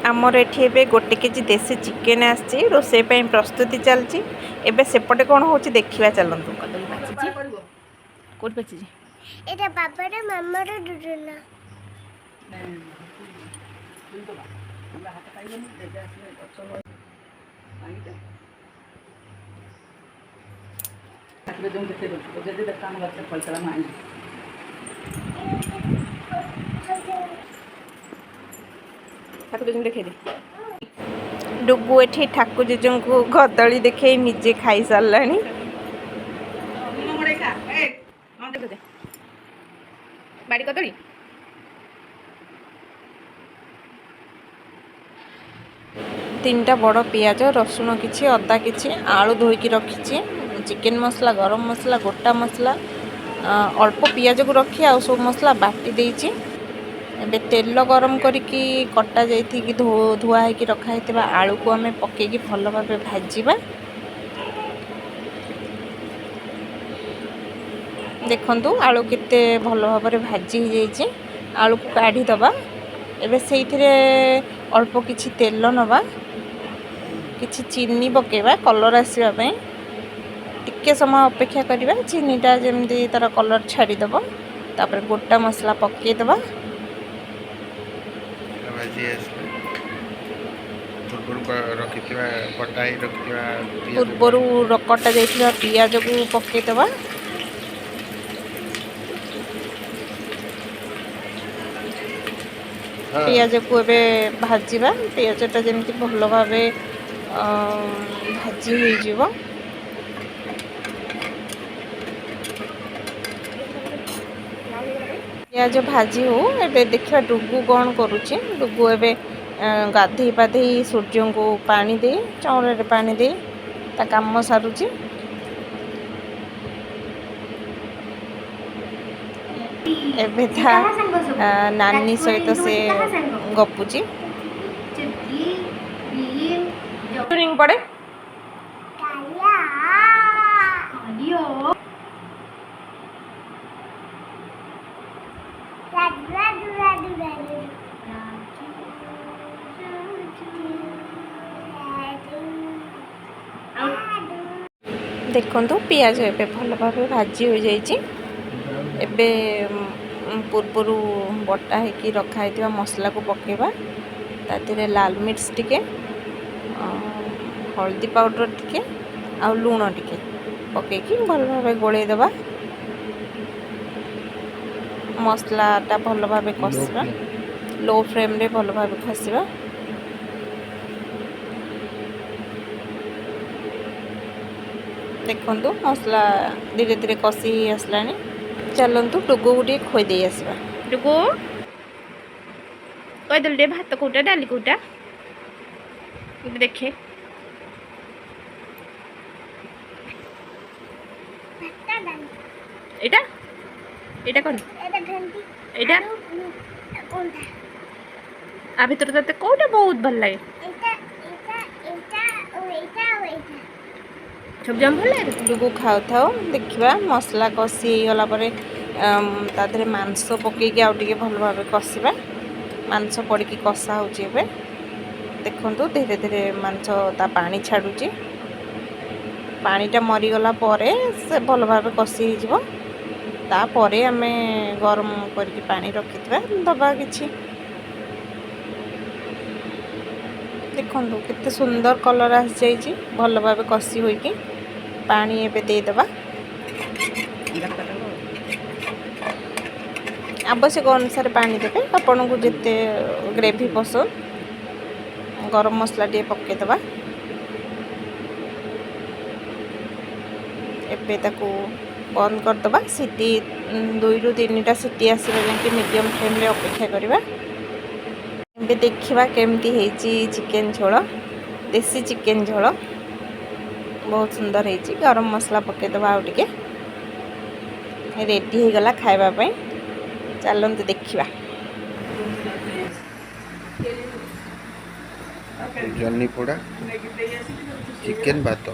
आमर एठी गोटे केजी देसी चिकेन आसी रोसे प्रस्तुति चलती एबे सेपटे कौन हो देखा चलतु डुगु एठी ठाकुर जेजों को कदली देखे निजे खाई सारानी बाड़ी कदली तीनटा बड़ पियाज रसुण किछि अदा किछि आलू धोईकी रखी चिकेन मसला गरम मसला गोटा मसला अल्प पियाज को रखी आ सब मसला बाटी देइछि एबे तेल गरम करिकी कटा जाइथि धुआ होगी रखाई आलू को आम पकईकी भल भाव भाजवा देखंतु आलू केते भल भाव भाजी हो जाइए आलू को काढ़ी दबा एबे सेइथिरे अल्प किछि तेल नबा किछि चीनी पकेबा कलर आसीबा पई टिके समय अपेक्षा करिबा चीनीटा जेमती तार कलर छाड़ी दबो तापर गोटा मसला पके दबा पूर्वर कटा जाइथिबा पियाज को पके दबा पियाज को एबे भाजीबा पियाजटा जेमती भल भाव भाजी हो जीवो पियाज भाजी हो एबे देखा डुगु कौन करुच्ची डुगु एबे गाधे पाधे सूर्य को पानी दे चौरे पानी दे ता काम सारुची एबे था नानी सहित से गपुची पड़े देखो पियाज एबे भल भाव भाजी हो जाइए एबे पूर्वर बटा होगी रखाई मसला को पकेबा तातिर लाल मिर्च टिके हल्दी पाउडर टिके आ लूण टिके पकेकी भल भाव गोले दबा मसलाटा भल भाव कषा लो फ्लेम रे भल भाव कषा देखंतु मसला धीरे धीरे कषि आसलानी चलतु डुगु गोटे खोदे आसवा डुगु कहीदेलु टे भात कोटा डाली कोटा देखे एटा एटा कौन एटा आ भीतर तते कोटा बहुत भल लगे सब जम भल लगे डुगु खाऊ थाओ देखा मसला कषि गला परे तादरे मांस पकईकी आउ टिके भल भाव कषा मांस पड़ी कषा होची एबे देखंतु धीरे धीरे मांस ता पानी छाड़ुची पानीटा मरीगला परे से भल भाव कषि हो तापरे आमे गरम करके पानी रखिथबा दबा किछि देखंतु केते सुंदर कलर आस जाइछि भल भाव कषि होइकी पानी एबे दे दबा आवश्यक अनुसार पानी देवे आपन को जिते ग्रेवी पसंद गरम मसला टे पके दबा एबे ताको बंद कर दबा सीटी 2 रु 3टा सीटी आसीबा जेंके मीडियम फ्लेम रे अपेक्षा करबा एबे देखिबा केमती हेची चिकेन झोल देसी चिकेन झोल बहुत सुंदर हेची गरम मसला पके दबा आ टिके रेडी हो गला खाइबा पई चलते देखा जन्नी पोड़ा चिकेन भात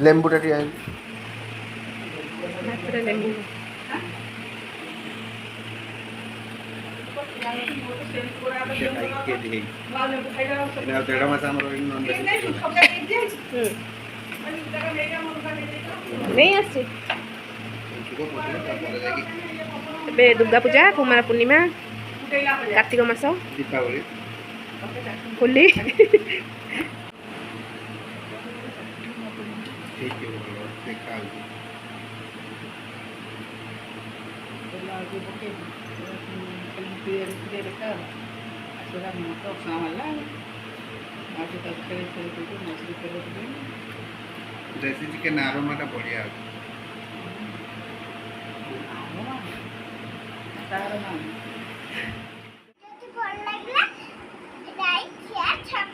लेंबूटा लेंबू କେଜି ହେଇଛି ଦେଢ଼ ମାସ ଆମର ନେଇ ଆସିଛି। ଏବେ ଦୁର୍ଗା ପୂଜା, କୁମାର ପୂର୍ଣ୍ଣିମା, କାର୍ତ୍ତିକ ମାସ, ଦୀପାବଳି, ହୋଲି। ଦେଶୀ ଚିକେନ୍ ଆରୋମାଟା ବଢ଼ିଆ ଅଛି। ଯଦି ଭଲ ଲାଗିଲା ଲାଇକ୍, ସେୟାର,